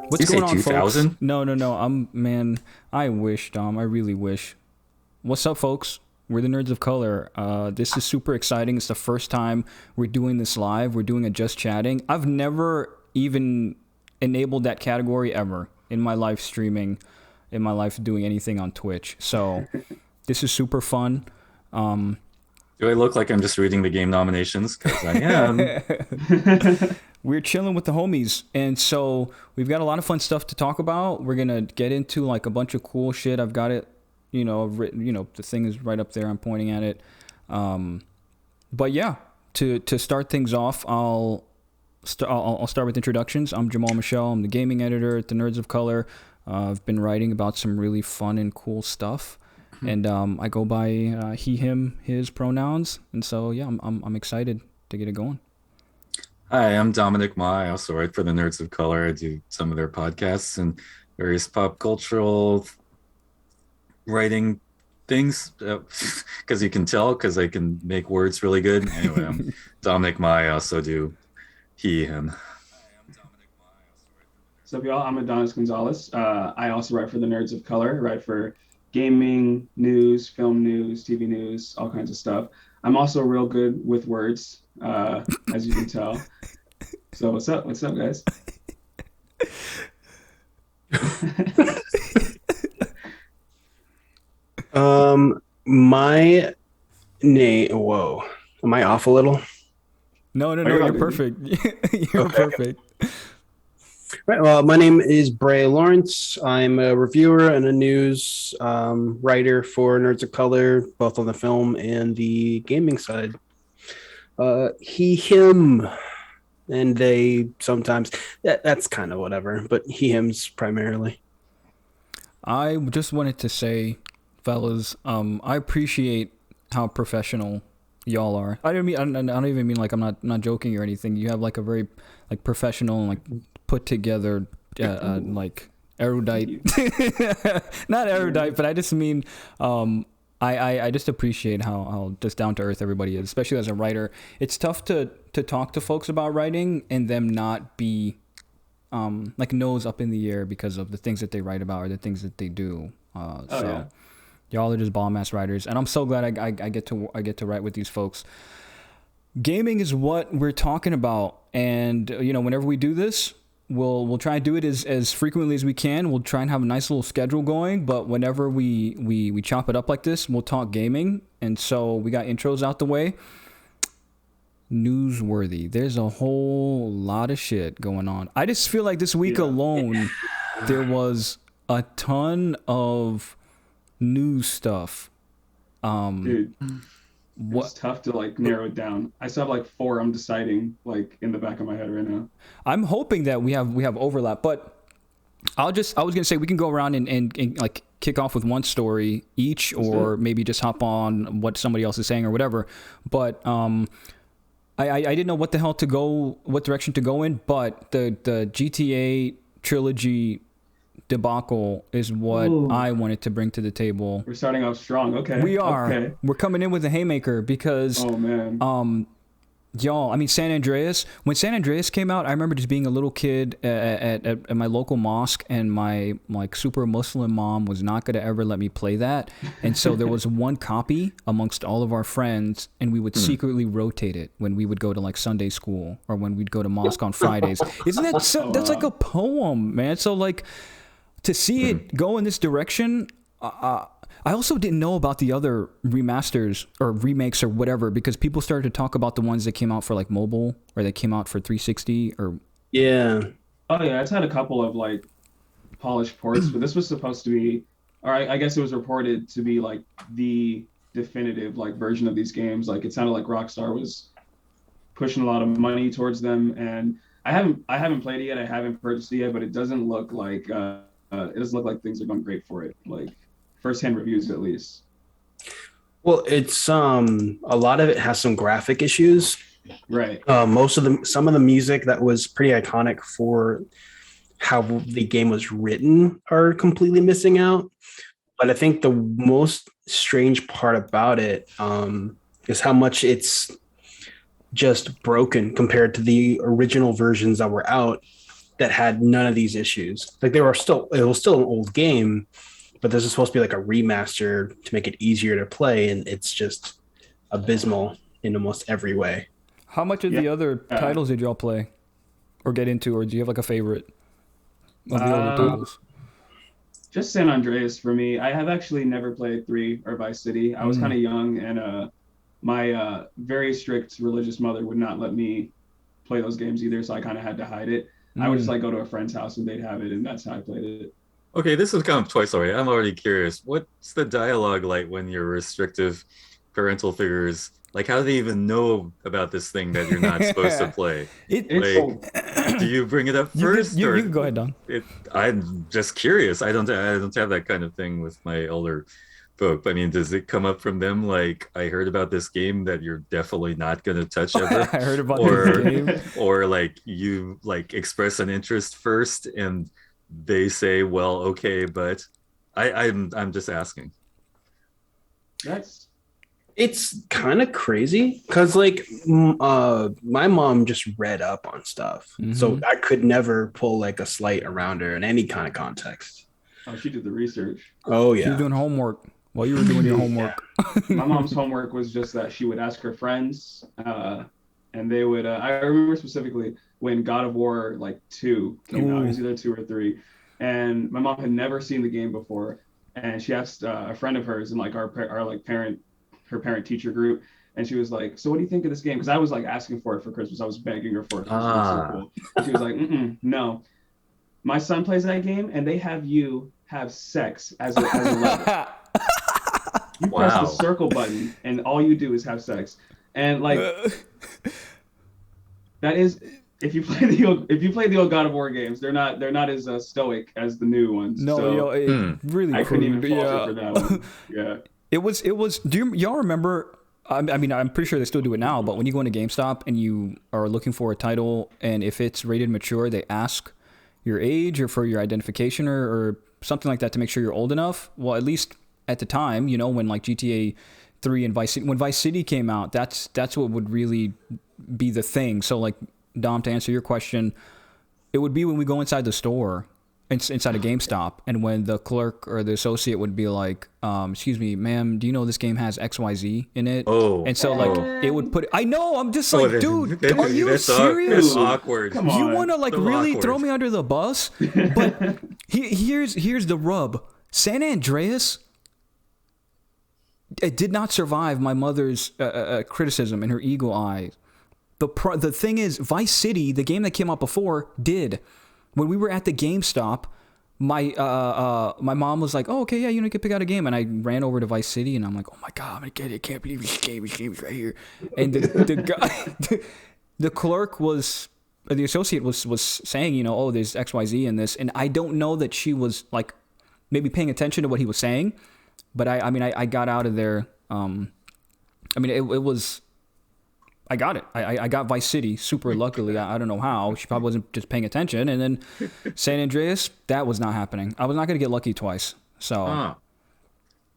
What's Did you say going on, folks? 2000? No. Man, I wish, Dom. I really wish. What's up, folks? We're the Nerds of Color. This is super exciting. It's the first time we're doing this live. We're doing a just chatting. I've never even enabled that category ever in my life streaming, in my life doing anything on Twitch. So this is super fun. Um, Do I look like I'm just reading the game nominations? Because I am. we're chilling with the homies, and so we've got a lot of fun stuff to talk about. We're gonna get into like a bunch of cool shit. I've got it, written. The thing is right up there. I'm pointing at it. But yeah, to start things off, I'll start with introductions. I'm Jamal Michelle. I'm the gaming editor at the Nerds of Color. I've been writing about some really fun and cool stuff, and I go by he, him, his pronouns. And so yeah, I'm excited to get it going. Hi, I'm Dominic Ma. I also write for the Nerds of Color. I do some of their podcasts and various pop cultural writing things. Because you can tell, because I can make words really good. Anyway, I'm Dominic Ma. I also do he, him. What's up, y'all? I'm Adonis Gonzalez. I also write for the Nerds of Color, write for gaming news, film news, TV news, all kinds of stuff. I'm also real good with words, as you can tell. So what's up? What's up, guys? My name. Whoa, am I off a little? No, you're you're good. perfect. You're Okay. perfect. Right. Well, my name is Bray Lawrence. I'm a reviewer and a news writer for Nerds of Color, both on the film and the gaming side. He, him, and they sometimes. That's kind of whatever, but he, him's primarily. I just wanted to say, fellas, I appreciate how professional y'all are. I don't mean, I don't even mean like I'm not joking or anything. You have like a very like professional and like put together, like erudite, not erudite, but I just mean, I just appreciate how just down to earth everybody is, especially as a writer. It's tough to talk to folks about writing and them not be like nose up in the air because of the things that they write about or the things that they do. Yeah. Y'all are just bomb ass writers, and I'm so glad I get to write with these folks. Gaming is what we're talking about, and whenever we do this, we'll try and do it as frequently as we can. We'll try and have a nice little schedule going, but whenever we chop it up like this, we'll talk gaming. And so we got intros out the way. Newsworthy. There's a whole lot of shit going on. I just feel like this week alone, there was a ton of news stuff. Dude, What it's tough to like narrow it down. I still have like four I'm deciding like in the back of my head right now. I'm hoping that we have overlap, but I was gonna say we can go around and like kick off with one story each, or maybe just hop on what somebody else is saying or whatever. But I didn't know what direction to go in, but the GTA trilogy debacle is what Ooh. I wanted to bring to the table. We're starting off strong. Okay. We are. Okay. We're coming in with a haymaker because Oh man. y'all, I mean, San Andreas. When San Andreas came out, I remember just being a little kid at my local mosque, and my like super Muslim mom was not going to ever let me play that. And so there was one copy amongst all of our friends, and we would secretly rotate it when we would go to like Sunday school or when we'd go to mosque on Fridays. Isn't that so? That's like a poem, man. So like to see it go in this direction. I also didn't know about the other remasters or remakes or whatever, because people started to talk about the ones that came out for like mobile or that came out for 360 or Yeah. Oh yeah, it's had a couple of like polished ports, but this was supposed to be, or I guess it was reported to be like the definitive like version of these games. Like it sounded like Rockstar was pushing a lot of money towards them, and I haven't played it yet. I haven't purchased it yet, but it doesn't look like things are going great for it. Like firsthand reviews at least. Well, it's a lot of it has some graphic issues. Right. Some of the music that was pretty iconic for how the game was written are completely missing out. But I think the most strange part about it is how much it's just broken compared to the original versions that were out. that had none of these issues. Like it was still an old game, but this is supposed to be like a remaster to make it easier to play, and it's just abysmal in almost every way. How much of the other titles did y'all play or get into, or do you have like a favorite of the older titles? Just San Andreas for me. I have actually never played 3 or Vice City. I was kind of young, and my very strict religious mother would not let me play those games either, so I kind of had to hide it. I would just like go to a friend's house and they'd have it, and that's how I played it. Okay, this has come up twice already. I'm already curious. What's the dialogue like when your restrictive parental figures, like, how do they even know about this thing that you're not supposed to play? Do you bring it up first? You can go ahead, Don. I'm just curious. I don't have that kind of thing with my older folk. I mean, does it come up from them like, I heard about this game that you're definitely not going to touch ever? I heard about this game. Or like you like express an interest first and they say, well, okay, but I'm just asking. It's kind of crazy because like my mom just read up on stuff, so I could never pull like a slight around her in any kind of context. Oh, she did the research. Oh yeah, she was doing homework while you were doing your homework. My mom's homework was just that she would ask her friends, and they would. I remember specifically when God of War like 2 came out. It was either 2 or 3, and my mom had never seen the game before, and she asked a friend of hers in like our like her parent teacher group, and she was like, so what do you think of this game? Because I was like asking for it for Christmas. I was begging her for it. So cool. And she was like, no, my son plays that game and they have you have sex as a level. You press the circle button and all you do is have sex. And like that is, if you play the old God of War games, they're not as stoic as the new ones. No, so really, I couldn't even fault it for that one. Yeah. It was. Do y'all remember? I mean, I'm pretty sure they still do it now. But when you go into GameStop and you are looking for a title, and if it's rated mature, they ask your age or for your identification or something like that to make sure you're old enough. Well, at least at the time, you know, when like GTA 3 and when Vice City came out, that's what would really be the thing. So like, Dom, to answer your question, it would be when we go inside the store, inside a GameStop, and when the clerk or the associate would be like, excuse me, ma'am, do you know this game has XYZ in it? And so like it would put, I know, I'm just like, dude, are you serious? That's awkward. You want to like really throw me under the bus? But here's the rub. San Andreas, it did not survive my mother's criticism and her eagle eye. The thing is, Vice City, the game that came out before, did. When we were at the GameStop, my mom was like, "Oh, okay, yeah, you can pick out a game," and I ran over to Vice City, and I'm like, "Oh my god, I'm gonna get it! Can't believe this game is right here." And the guy, the clerk was, the associate was saying, you know, "Oh, there's XYZ in this," and I don't know that she was like maybe paying attention to what he was saying, but I mean, I got out of there. I mean, it was. I got it. I got Vice City super luckily. I don't know how. She probably wasn't just paying attention. And then San Andreas, that was not happening. I was not going to get lucky twice. So.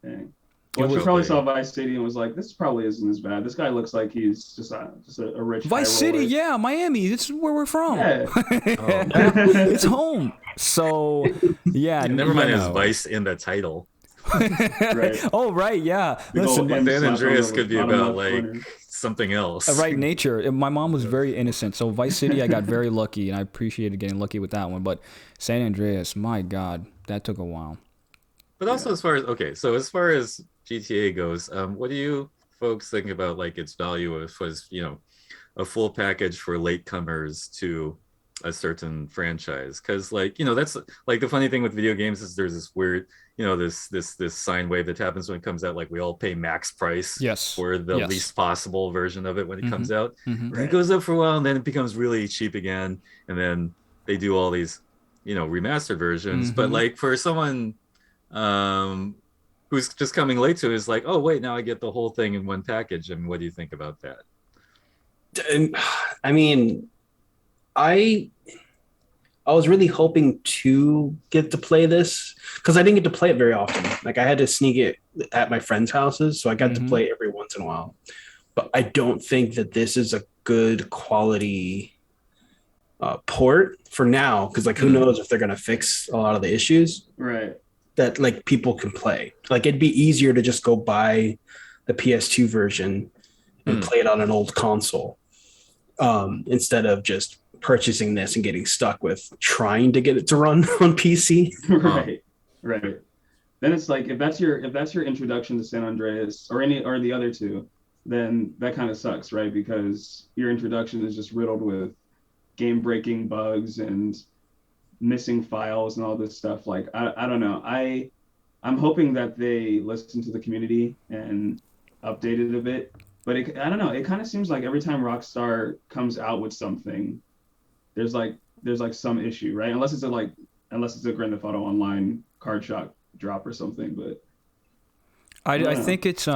Dang. Well, she probably saw Vice City and was like, "This probably isn't as bad. This guy looks like he's just a rich Vice City, yeah, Miami. This is where we're from. Yeah. It's home. So yeah. Never mind, there's Vice in the title. Right. Oh right, yeah. Listen, San Andreas could be about like something else. Right, nature. My mom was very innocent, so Vice City, I got very lucky, and I appreciated getting lucky with that one. But San Andreas, my God, that took a while. But also, as far as GTA goes, what do you folks think about like its value as you know, a full package for latecomers to a certain franchise? Because like, you know, that's like the funny thing with video games is there's this weird, you know, this sine wave that happens when it comes out. Like we all pay max price for the least possible version of it when it comes out. And it goes up for a while and then it becomes really cheap again. And then they do all these, you know, remastered versions. But like for someone who's just coming late to it, is like, oh wait, now I get the whole thing in one package. And what do you think about that? I mean, I was really hoping to get to play this because I didn't get to play it very often. Like I had to sneak it at my friends' houses, so I got to play it every once in a while. But I don't think that this is a good quality port for now, because like who knows if they're gonna fix a lot of the issues Right. that like people can play. Like it'd be easier to just go buy the PS2 version and play it on an old console, instead of just purchasing this and getting stuck with trying to get it to run on PC. Right. Right. Then it's like if that's your introduction to San Andreas or the other two, then that kind of sucks, right? Because your introduction is just riddled with game breaking bugs and missing files and all this stuff. Like I don't know. I'm hoping that they listen to the community and update it a bit. But I don't know. It kind of seems like every time Rockstar comes out with something, there's like some issue, right? Unless it's a Grand Theft Auto Online card shock drop or something. But I think it's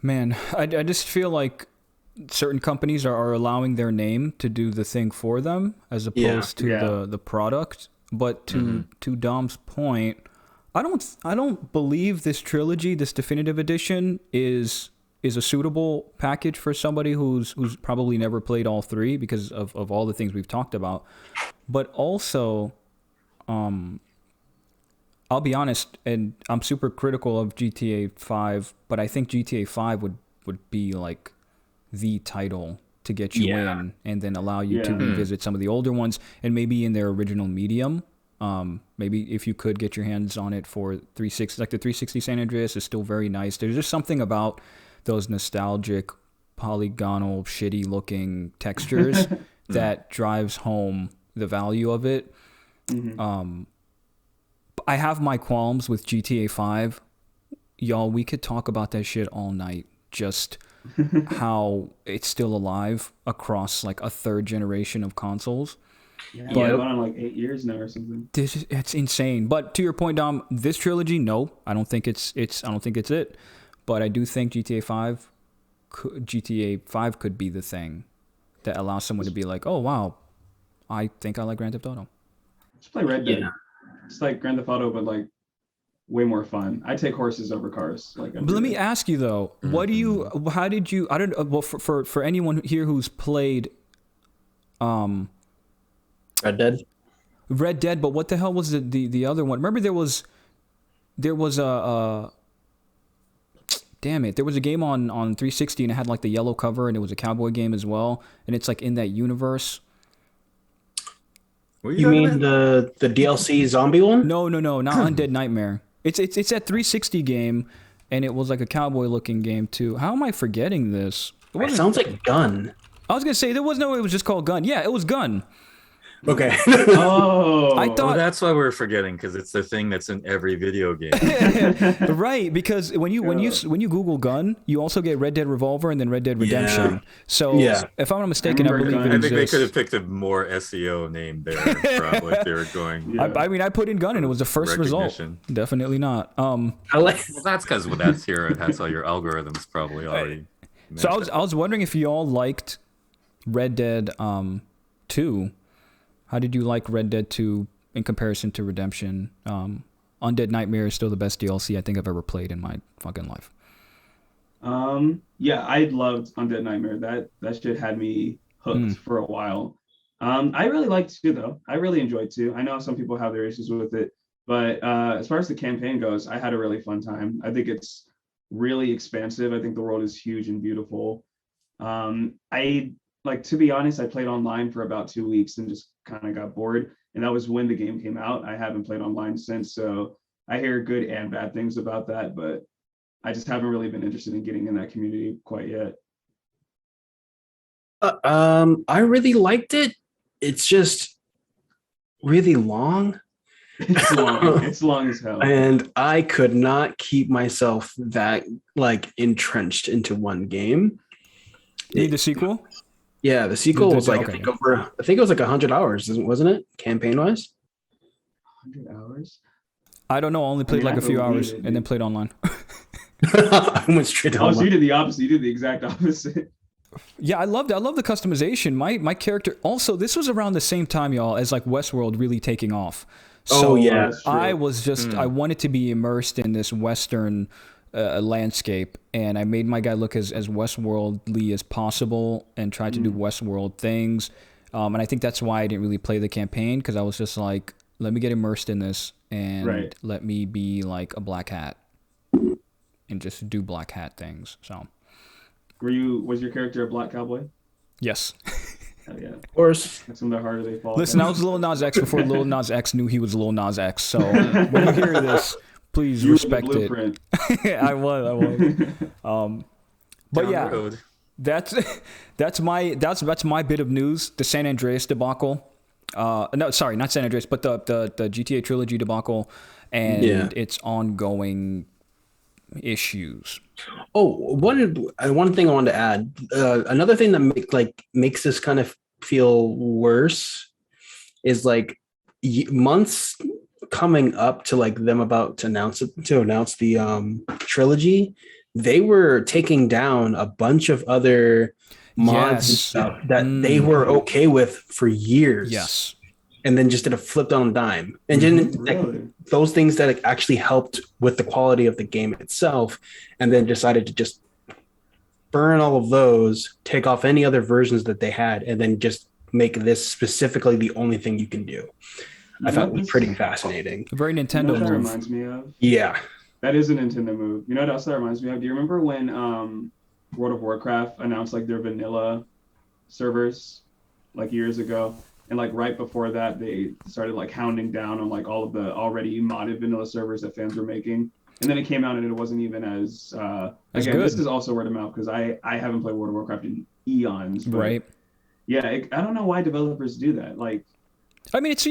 man, I just feel like certain companies are allowing their name to do the thing for them as opposed to the product. But to Dom's point, I don't believe this trilogy, this definitive edition, is a suitable package for somebody who's probably never played all three because of all the things we've talked about. But also, I'll be honest, and I'm super critical of GTA 5, but I think GTA 5 would be like the title to get you in and then allow you to revisit some of the older ones and maybe in their original medium. Maybe if you could get your hands on it for 360, like the 360 San Andreas is still very nice. There's just something about those nostalgic, polygonal, shitty looking textures that drives home the value of it. I have my qualms with GTA 5. Y'all, we could talk about that shit all night. Just how it's still alive across like a third generation of consoles. Yeah, going on like 8 years now or something. It's insane. But to your point, Dom, this trilogy, no, I don't think it's it. But I do think GTA 5 could be the thing that allows someone to be like, oh wow, I think I like Grand Theft Auto. Just play Red Dead. It's like Grand Theft Auto, but like way more fun. I take horses over cars. But let me ask you though, how did you? I don't. Well, for anyone here who's played, Red Dead, but what the hell was the other one? Remember there was a damn it, there was a game on 360 and it had like the yellow cover and it was a cowboy game as well, and it's like in that universe. You mean the DLC zombie one? No, not Undead Nightmare. It's that 360 game, and it was like a cowboy looking game too. How am I forgetting this? It sounds like Gun. I was gonna say there was no way it was just called Gun. Yeah, it was Gun. Okay. I thought well, that's why we're forgetting, because it's the thing that's in every video game. Right, because when you Google Gun, you also get Red Dead Revolver and then Red Dead Redemption. So if I'm not mistaken, I believe it exists. I think they could have picked a more SEO name there, probably, if they were going. I mean, I put in Gun and it was the first result. Definitely not. Well, that's because that's how your algorithms probably already. So I was wondering if you all liked Red Dead 2. How did you like Red Dead 2 in comparison to Redemption? Undead Nightmare is still the best DLC I think I've ever played in my fucking life. Yeah, I loved Undead Nightmare. That shit had me hooked for a while. I really liked 2 though. I really enjoyed 2. I know some people have their issues with it, but as far as the campaign goes, I had a really fun time. I think it's really expansive. I think the world is huge and beautiful. To be honest, I played online for about 2 weeks and just kind of got bored. And that was when the game came out. I haven't played online since. So I hear good and bad things about that, but I just haven't really been interested in getting in that community quite yet. I really liked it. It's just really long. It's long. It's long as hell. And I could not keep myself that entrenched into one game. You need the sequel? Yeah, the sequel was I think it was like 100 hours, wasn't it? Campaign wise? 100 hours? I don't know. I only played a few hours and then played online. I went straight to online. So you did the opposite. You did the exact opposite. Yeah, I loved it. I love the customization. My character. Also, this was around the same time, y'all, as like Westworld really taking off. So yeah, I was just I wanted to be immersed in this Western landscape, and I made my guy look as Westworldly as possible and tried to do Westworld things. And I think that's why I didn't really play the campaign, because I was just like, let me get immersed in this and let me be like a black hat and just do black hat things. So, was your character a black cowboy? Yes. Oh yeah, Of course. that's some of the harder they fall. Listen, I was Lil Nas X before Lil Nas X knew he was Lil Nas X. So when you hear this, please respect it. I was. But yeah, that's my bit of news. The San Andreas debacle. No, sorry, not San Andreas, but the GTA Trilogy debacle and its ongoing issues. Oh, one thing I wanted to add. Another thing that makes this kind of feel worse is like months coming up to like them about to announce the trilogy. They were taking down a bunch of other mods and stuff that they were okay with for years. Yes. And then just did a flip on a dime. And then those things that actually helped with the quality of the game itself, and then decided to just burn all of those, take off any other versions that they had, and then just make this specifically the only thing you can do. I thought it was pretty fascinating. A very Nintendo move. That reminds me of? Yeah. That is a Nintendo move. You know what else that reminds me of? Do you remember when World of Warcraft announced like their vanilla servers like years ago? And like right before that, they started like hounding down on like all of the already modded vanilla servers that fans were making. And then it came out and it wasn't even as again, this is also word of mouth because I haven't played World of Warcraft in eons. But right. Yeah, I don't know why developers do that. Like, I mean, it's,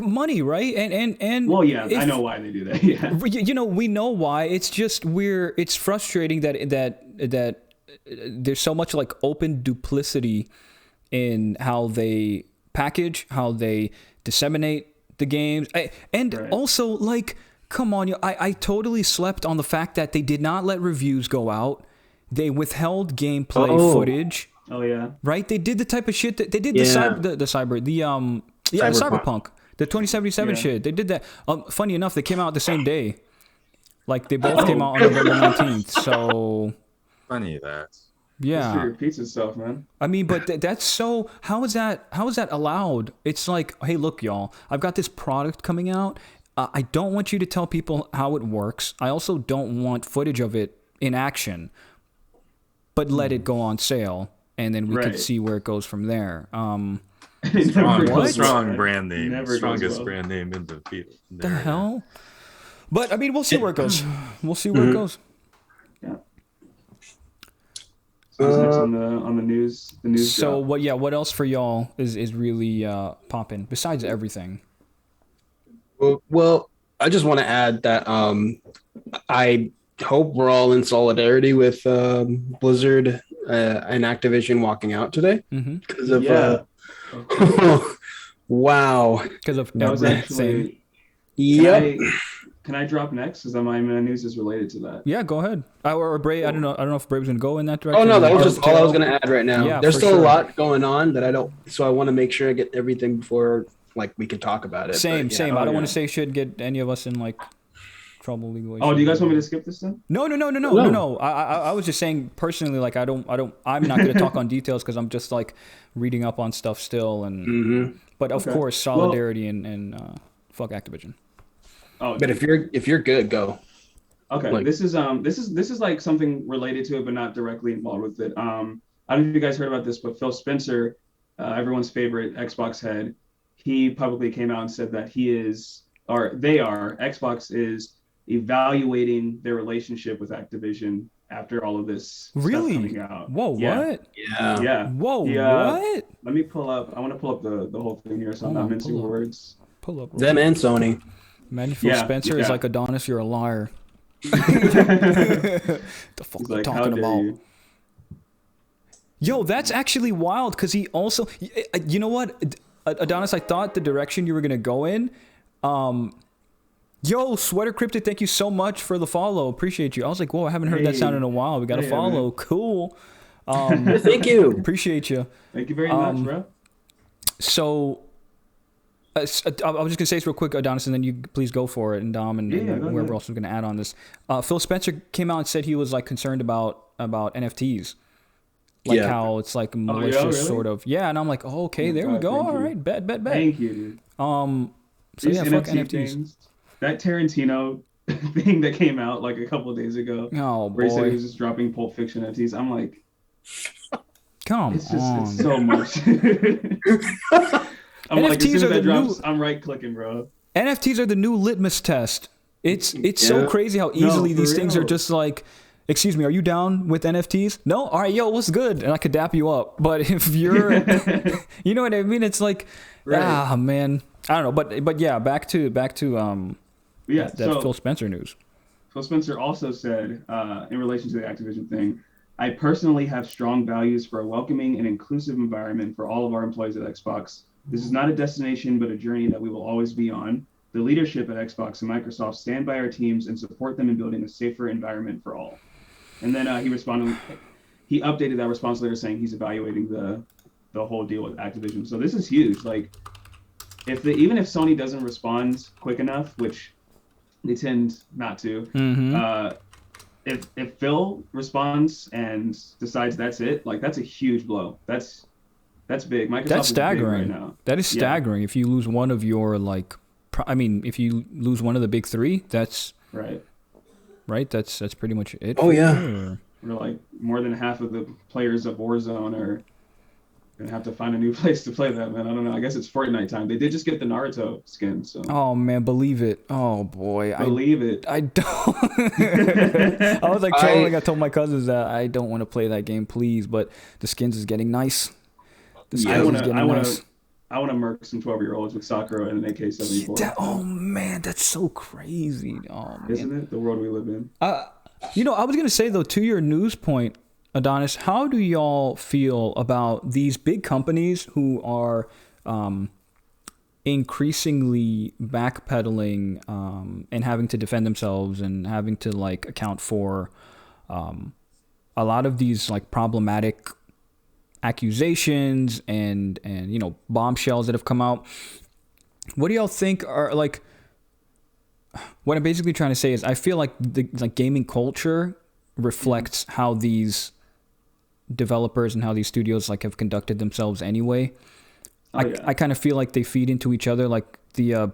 money, right? And well, yeah, I know why they do that. Yeah. We know why. It's just it's frustrating that there's so much like open duplicity in how they package, how they disseminate the games. Also, like, come on, I totally slept on the fact that they did not let reviews go out. They withheld gameplay footage. Oh yeah. Right? They did the type of shit that they did Cyberpunk, the 2077 shit. They did that. Funny enough, they came out the same day. Like they both came out on November 19th. So funny that. Yeah. Just repeats itself, man. I mean, but that's so. How is that allowed? It's like, hey, look, y'all. I've got this product coming out. I don't want you to tell people how it works. I also don't want footage of it in action. But let it go on sale, and then we could see where it goes from there. Strong brand name. Strongest brand name in the field. The hell? But I mean, we'll see where it goes. We'll see where it goes. Yeah. So what's next on the news? The news. So what? Yeah. What else for y'all is really popping besides everything? Well, I just want to add that I hope we're all in solidarity with Blizzard and Activision walking out today because of wow. Because of that was actually. Yep. Can I drop next? Because my news is related to that. Yeah, go ahead. Or Bray, I don't know if Bray was gonna go in that direction. Oh no, that was just all I was gonna add right now. Yeah, there's still a lot going on that I don't. So I want to make sure I get everything before we can talk about it. Same. I don't want to say shit get any of us in like trouble legally. Oh, do you guys want me to skip this then? No. I was just saying personally, like I'm not gonna talk on details because I'm just like reading up on stuff still, and but of course solidarity and fuck Activision. Oh, but if you're good, go. Okay, this is like something related to it, but not directly involved with it. I don't know if you guys heard about this, but Phil Spencer, everyone's favorite Xbox head, he publicly came out and said that Xbox is evaluating their relationship with Activision after all of this stuff coming out. Whoa, yeah. What? Yeah. Whoa, what? Let me pull up. I want to pull up the whole thing here, so I'm not mincing words. Pull up. Them and Sony. Man, Phil Spencer is like Adonis. You're a liar. The fuck are you talking about? Yo, that's actually wild because he also, you know what, Adonis, I thought the direction you were gonna go in. Yo, Sweater Cryptid, thank you so much for the follow. Appreciate you. I was like, whoa, I haven't heard that sound in a while. We got to follow. Man. Cool. Thank you. Appreciate you. Thank you very much, bro. So I was just gonna say this real quick, Adonis, and then you please go for it, and Dom and, Yeah, and go whoever ahead. else is gonna add on this. Phil Spencer came out and said he was like concerned about NFTs, like Yeah. how it's like yeah, malicious really? sort of. Yeah, and I'm like, oh, okay, Oh my there we God, go. thank All you. right, bet. Thank you, dude. So These yeah, fuck NFT NFTs. things. That Tarantino thing that came out like a couple of days ago, Oh where he said he boy, was just dropping Pulp Fiction NFTs. I'm like, come it's on. so much. I'm like, as NFTs soon as are that the drops, new I'm right clicking, bro. NFTs are the new litmus test. It's so Yeah. crazy how No, easily for these things are real. just like, excuse me, are you down with NFTs? No? All right, yo, what's good? And I could dap you up. But if you're, you know what I mean? It's like, Right. man, I don't know. But yeah, back to Yeah. that So Phil Spencer news. Phil Spencer also said, in relation to the Activision thing, I personally have strong values for a welcoming and inclusive environment for all of our employees at Xbox. This is not a destination, but a journey that we will always be on. The leadership at Xbox and Microsoft stand by our teams and support them in building a safer environment for all. And then he updated that response letter saying he's evaluating the whole deal with Activision. So this is huge. Like, even if Sony doesn't respond quick enough, which they tend not to, if Phil responds and decides that's it, like that's a huge blow. That's big. Microsoft That's is big right staggering. now. That is Yeah. staggering. If you lose one of your if you lose one of the big three, that's Right. right. That's pretty much it. Oh, yeah. Sure. We're like more than half of the players of Warzone are gonna have to find a new place to play that, man. I don't know. I guess it's Fortnite time. They did just get the Naruto skin, so Oh man, believe it. Oh boy, believe it. I don't. I was like trolling. I told my cousins that I don't want to play that game, please. But the skins is getting nice. The skins is getting nice. I want to murk some 12-year-olds with Sakura and an AK-74. Oh man, that's so crazy. Oh man, Isn't it the world we live in? I was gonna say though, to your news point, Adonis, how do y'all feel about these big companies who are increasingly backpedaling and having to defend themselves and having to like account for a lot of these like problematic accusations and bombshells that have come out? What do y'all think are like? What I'm basically trying to say is, I feel like the gaming culture reflects how these developers and how these studios like have conducted themselves anyway. I kind of feel like they feed into each other. Like the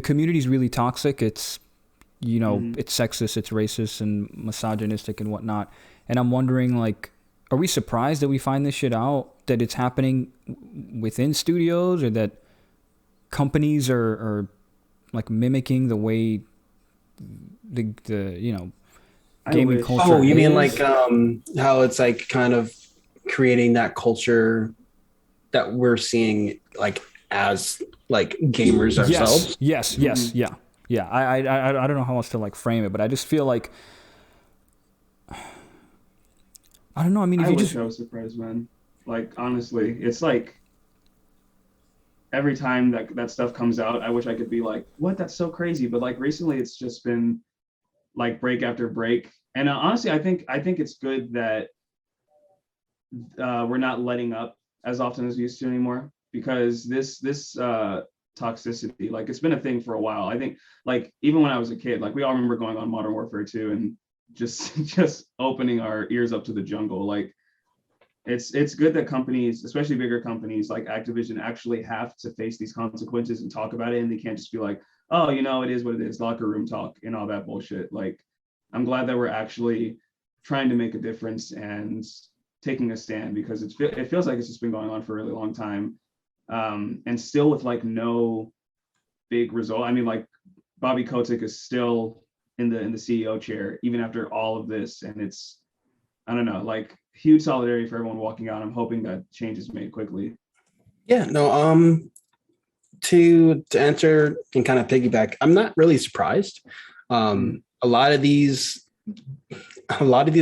community is really toxic. It's it's sexist, it's racist and misogynistic and whatnot. And I'm wondering, like, are we surprised that we find this shit out, that it's happening within studios, or that companies are like mimicking the way the gaming culture Oh, you mean is? like how it's like kind of creating that culture that we're seeing like as like gamers ourselves? Yes, yeah. I don't know how else to like frame it, but I just feel like, I don't know. I mean, if I you wish just I was surprised, man. Like, honestly, it's like every time that stuff comes out, I wish I could be like, what? That's so crazy. But like recently, it's just been like break after break. And honestly, I think it's good that we're not letting up as often as we used to anymore, because this toxicity, like, it's been a thing for a while. I think, like, even when I was a kid, like, we all remember going on Modern Warfare 2 and just opening our ears up to the jungle. Like, it's good that companies, especially bigger companies like Activision, actually have to face these consequences and talk about it, and they can't just be like, oh, it is what it is, locker room talk and all that bullshit. Like, I'm glad that we're actually trying to make a difference and taking a stand, because it feels like it's just been going on for a really long time, and still with like no big result. I mean, like, Bobby Kotick is still in the CEO chair even after all of this, and it's, I don't know, like, huge solidarity for everyone walking out. I'm hoping that change is made quickly. Yeah, no, to answer and kind of piggyback, I'm not really surprised. A lot of these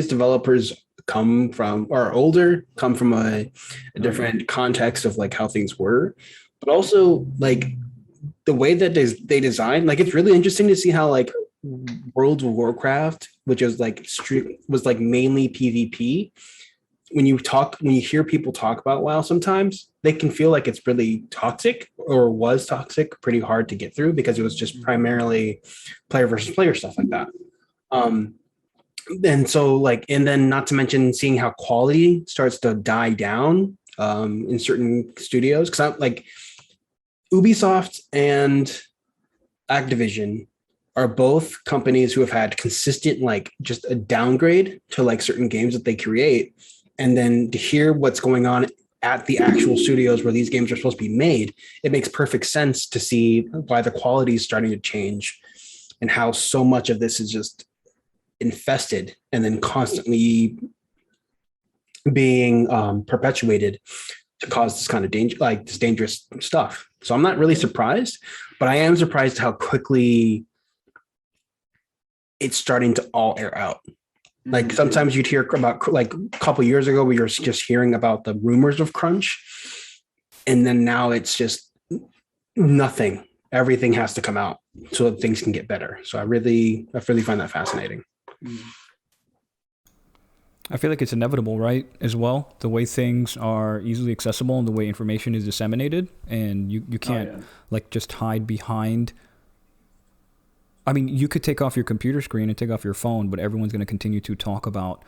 developers come from a different context of like how things were, but also like the way that they design. Like, it's really interesting to see how like World of Warcraft, which was like mainly PvP. When you hear people talk about WoW, sometimes they can feel like it's really toxic or was toxic, pretty hard to get through because it was just primarily player versus player stuff like that. And so like, and then not to mention seeing how quality starts to die down in certain studios. Cause I'm like Ubisoft and Activision are both companies who have had consistent, like just a downgrade to like certain games that they create. And then to hear what's going on at the actual studios where these games are supposed to be made, it makes perfect sense to see why the quality is starting to change and how so much of this is just infested and then constantly being perpetuated to cause this kind of danger, like this dangerous stuff. So I'm not really surprised, but I am surprised how quickly it's starting to all air out. Like sometimes you'd hear about, like a couple years ago, we were just hearing about the rumors of crunch, and then now it's just nothing. Everything has to come out so that things can get better. So I really find that fascinating. I feel like it's inevitable, right? As well, the way things are easily accessible and the way information is disseminated, and you can't like just hide behind. I mean, you could take off your computer screen and take off your phone, but everyone's going to continue to talk about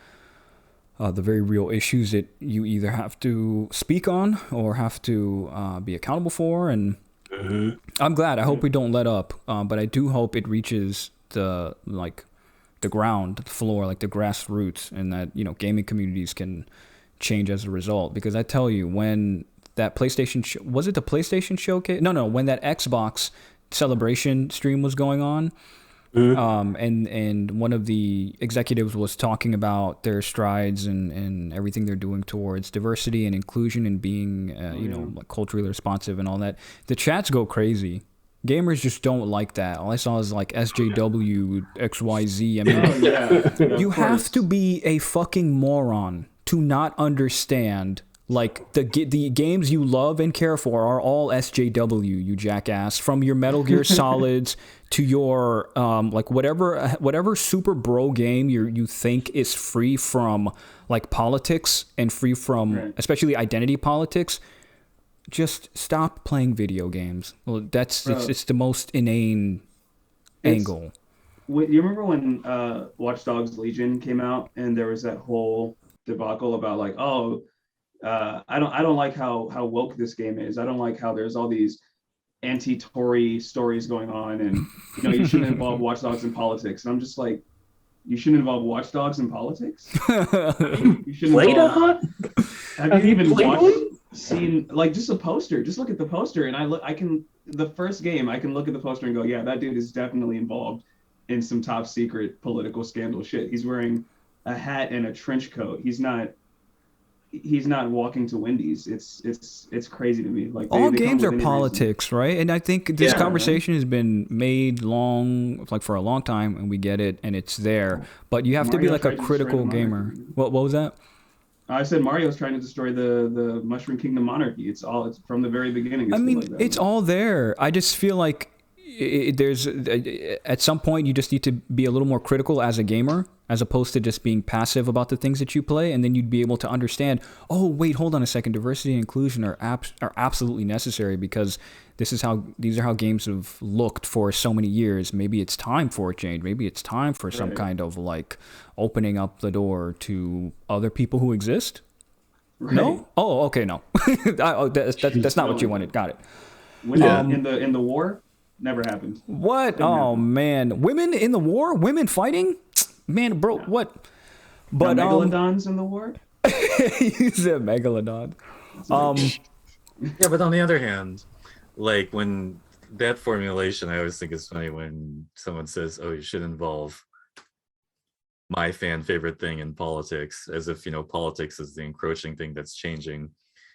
the very real issues that you either have to speak on or have to be accountable for. And I'm glad. I hope we don't let up, but I do hope it reaches the ground, the floor, like the grassroots, and that, you know, gaming communities can change as a result. Because I tell you, when that PlayStation was it the PlayStation showcase? No, when that Xbox celebration stream was going on, and one of the executives was talking about their strides and everything they're doing towards diversity and inclusion and being you know, like culturally responsive and all that, the chats go crazy. Gamers just don't like that. All I saw is like SJW XYZ. I mean, you have to be a fucking moron to not understand. Like the games you love and care for are all SJW, you jackass. From your Metal Gear Solids to your like whatever super bro game you think is free from like politics and free from especially identity politics. Just stop playing video games. Well, it's the most inane angle. You remember when Watch Dogs Legion came out and there was that whole debacle about like, I don't like how woke this game is. I don't like how there's all these anti-Tory stories going on, and you know, you shouldn't involve Watch Dogs in politics. And I'm just like, you shouldn't involve Watch Dogs in politics. You shouldn't Played a involve, hunt? Have you even seen like just a poster? Just look at the poster, and the first game I can look at the poster and go, yeah, that dude is definitely involved in some top secret political scandal shit. He's wearing a hat and a trench coat. He's not walking to Wendy's. It's crazy to me. Like all games are politics, right? And I think this conversation has been made for a long time, and we get it, and it's there. But you have to be like a critical gamer. What was that? I said Mario's trying to destroy the Mushroom Kingdom monarchy. It's from the very beginning. I mean, it's all there. I just feel like there's at some point you just need to be a little more critical as a gamer, as opposed to just being passive about the things that you play, and then you'd be able to understand, oh wait, hold on a second, diversity and inclusion are absolutely necessary because these are how games have looked for so many years. Maybe it's time for a change. Maybe it's time for some kind of like opening up the door to other people who exist. Right. No? Oh, okay, no. That's not what you wanted. Got it. In the war, never happened. What? Oh man, women in the war? Women fighting? Man, bro, what? But megalodons in the war? You said megalodon. Yeah, but on the other hand, like when that formulation, I always think it's funny when someone says, "Oh, you should involve my favorite thing in politics," as if, you know, politics is the encroaching thing that's changing,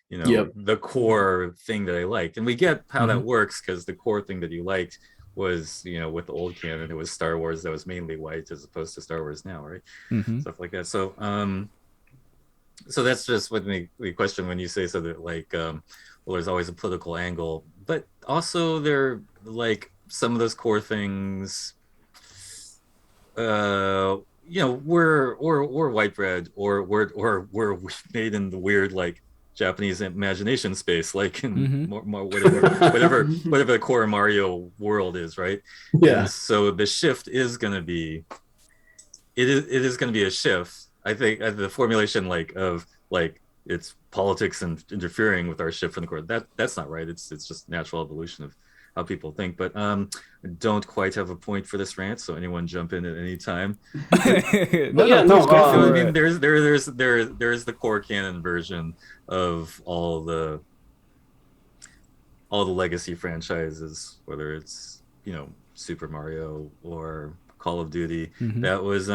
you know, the core thing that I liked. And we get how that works, because the core thing that you liked was, you know, with the old canon, it was Star Wars that was mainly white as opposed to Star Wars now, right? Stuff like that. So so that's just what the question when you say something like, well, there's always a political angle, but also there, like, some of those core things, you know, we're white bread, or we're made in the weird like Japanese imagination space, like in Mhm. whatever the core Mario world is, right? Yeah. And so the shift is going to be it is going to be a shift. I think the formulation of it's politics and interfering with our shift from the core, that's not right. It's just natural evolution of how people think. But don't quite have a point for this rant, so anyone jump in at any time. No, Yeah, no, please no, go I for mean, it. there's the core canon version of all the legacy franchises, whether it's Super Mario or Call of Duty. Mhm. That was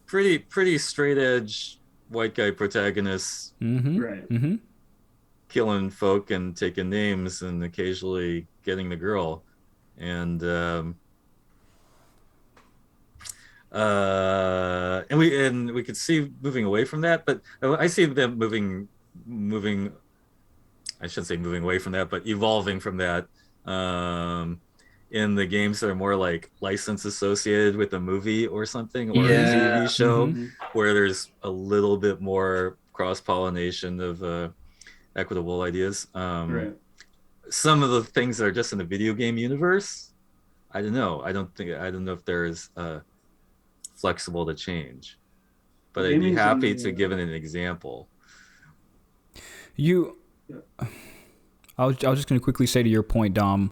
pretty straight edge white guy protagonists Mhm. Right. Mhm. killing folk and taking names and occasionally getting the girl, and we could see moving away from that, but I see them moving. I shouldn't say moving away from that, but evolving from that in the games that are more like license associated with a movie or something, or a Yeah. TV show, Mhm. where there's a little bit more cross-pollination of equitable ideas. Right. Some of the things that are just in the video game universe, I don't know. I don't know if there's flexible to change, but I'd be Gaming's in happy to the, give it an example. You, Yeah. I was just going to quickly say to your point, Dom,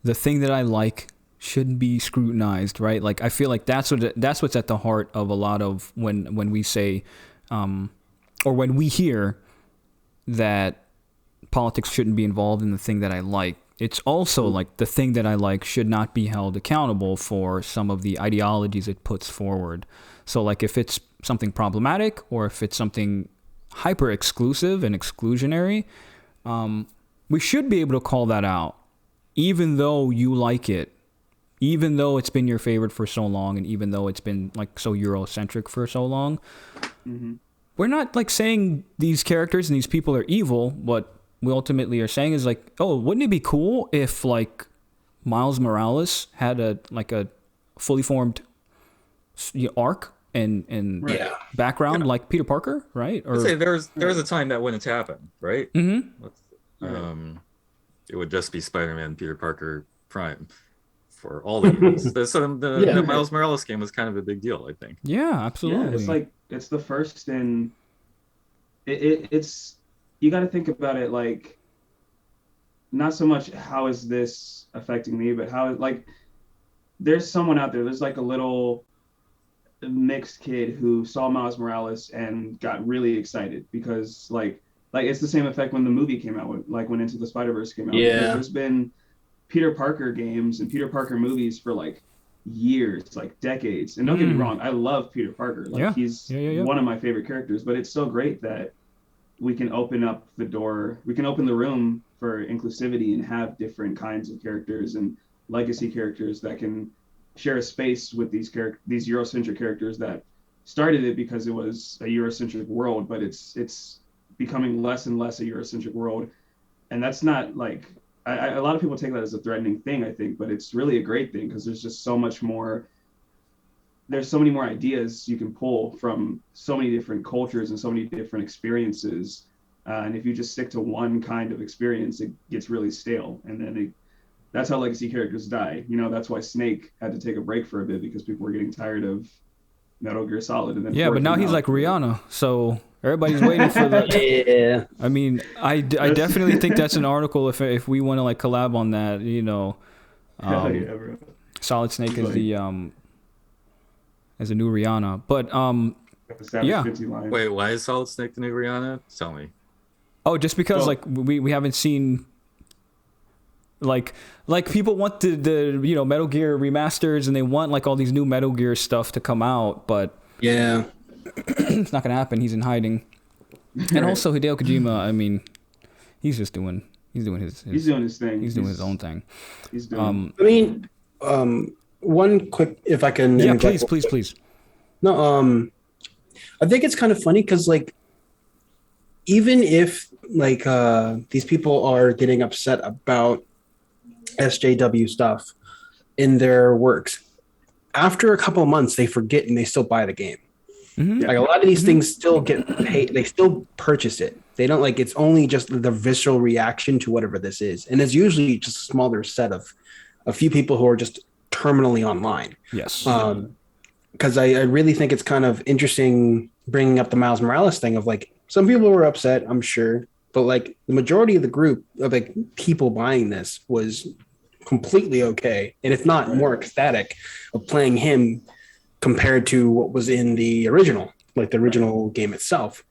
the thing that I like shouldn't be scrutinized, right? Like I feel like that's what's at the heart of a lot of when we say, or when we hear that politics shouldn't be involved in the thing that I like. It's also like the thing that I like should not be held accountable for some of the ideologies it puts forward. So like if it's something problematic or if it's something hyper exclusive and exclusionary, we should be able to call that out, even though you like it, even though it's been your favorite for so long, and even though it's been like so Eurocentric for so long. Mm-hmm. We're not like saying these characters and these people are evil. What we ultimately are saying is like, oh, wouldn't it be cool if like Miles Morales had a fully formed arc and Right. Yeah. background like Peter Parker, right? I'd say there was a time that wouldn't happen, right? Mm-hmm. It would just be Spider-Man, Peter Parker, Prime for all the games. The Miles Morales game was kind of a big deal, I think. Yeah, absolutely. Yeah, it's the first in. It's you got to think about it like not so much how is this affecting me, but how like there's someone out there. There's like a little mixed kid who saw Miles Morales and got really excited because like it's the same effect when the movie came out, when Into the Spider-Verse came out. Yeah. Because there's been Peter Parker games and Peter Parker movies for like years, like decades. And don't get me wrong, I love Peter Parker. Like he's one of my favorite characters, but it's so great that we can open up the door, we can open the room for inclusivity and have different kinds of characters and legacy characters that can share a space with these Eurocentric characters that started it because it was a Eurocentric world, but it's becoming less and less a Eurocentric world. And that's not like, a lot of people take that as a threatening thing, I think, but it's really a great thing because there's just so much more, there's so many more ideas you can pull from so many different cultures and so many different experiences. And if you just stick to one kind of experience, it gets really stale. And then that's how legacy characters die. That's why Snake had to take a break for a bit because people were getting tired of Metal Gear Solid. And then but now he's like Rihanna, so everybody's waiting for that. Yeah. I mean, I definitely think that's an article if we want to like collab on that. Hell yeah, bro. Solid Snake is the as a new Rihanna, but yeah. Wait, why is Solid Snake the new Rihanna? Tell me. Oh, just because like we haven't seen. Like people want the Metal Gear remasters and they want like all these new Metal Gear stuff to come out, but yeah, it's not gonna happen. He's in hiding, and also Hideo Kojima. I mean, he's doing his thing. He's doing his own thing. He's doing. I mean, one quick, if I can. Yeah, please. No, I think it's kind of funny because like, even if like these people are getting upset about SJW stuff in their works, after a couple of months they forget and they still buy the game. Mhm. Like a lot of these things still get paid. They still purchase it. They don't like it's only just the visceral reaction to whatever this is. And it's usually just a smaller set of a few people who are just terminally online. Yes. Because I really think it's kind of interesting bringing up the Miles Morales thing of like some people were upset, I'm sure, but like the majority of the group of like people buying this was completely okay, and if not more ecstatic of playing him compared to what was in the original, like the original game itself.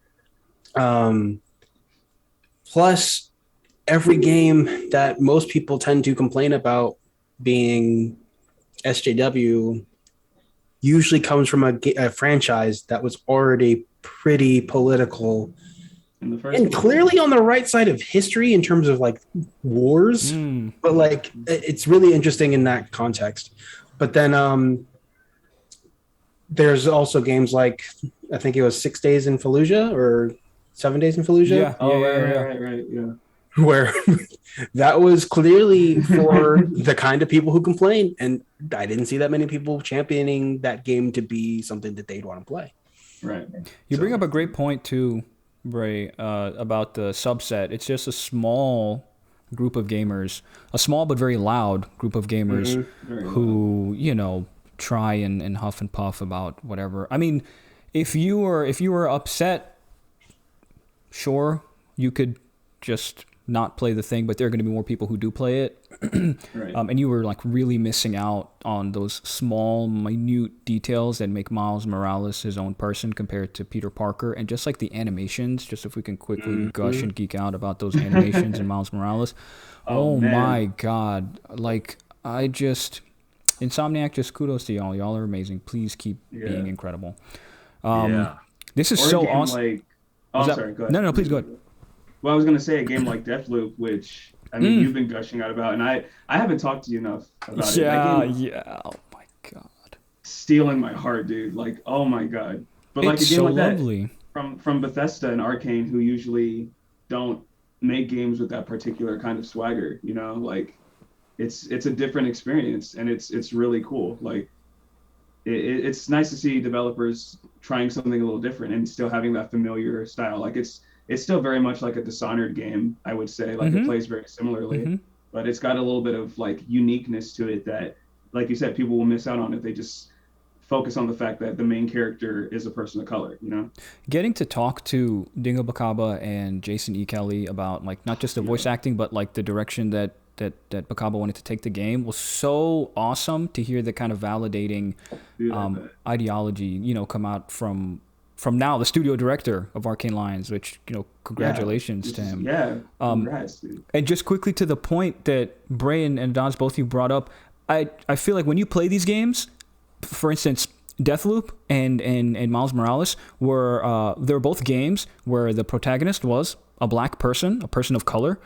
Plus, every game that most people tend to complain about being SJW usually comes from a franchise that was already pretty political In the first and one. clearly on the right side of history in terms of like wars, but like it's really interesting in that context. But then there's also games like I think it was 6 Days in Fallujah or 7 Days in Fallujah. Yeah. Oh, Yeah. right. Yeah. Where that was clearly for the kind of people who complain, and I didn't see that many people championing that game to be something that they'd want to play. Right. You bring up a great point too, Bray, about the subset. It's just a small group of gamers, a small but very loud group of gamers who, you know, try and huff and puff about whatever. I mean, if you were upset, sure, you could just not play the thing, but there are going to be more people who do play it. And you were like really missing out on those small, minute details that make Miles Morales his own person compared to Peter Parker. And just like the animations, just if we can quickly gush and geek out about those animations in Miles Morales. Oh my God. Like, Insomniac, just kudos to y'all. Y'all are amazing. Please keep being incredible. This is so awesome. Sorry, go ahead. No, please go ahead. Well, I was going to say a game like Deathloop, which, I mean, you've been gushing out about, and I haven't talked to you enough about it. Yeah. Oh, my God. Stealing my heart, dude. Like, oh, my God. But it's like a game so like lovely. that from Bethesda and Arcane, who usually don't make games with that particular kind of swagger, you know? Like, it's a different experience, and it's really cool. Like, it's nice to see developers trying something a little different and still having that familiar style. Like, it's still very much like a Dishonored game, I would say. Like, it plays very similarly, but it's got a little bit of like uniqueness to it that, like you said, people will miss out on if they just focus on the fact that the main character is a person of color, you know? Getting to talk to Dingo Bakaba and Jason E. Kelly about like not just the voice acting, but like the direction that Bakaba wanted to take the game was so awesome to hear the kind of validating ideology, you know, come out from now the studio director of Arcane Lions, which, you know, congratulations to him. Yeah, congrats, dude. And just quickly to the point that Bray and Dons, both of you brought up, I feel like when you play these games, for instance, Deathloop and Miles Morales they're both games where the protagonist was a black person, a person of color,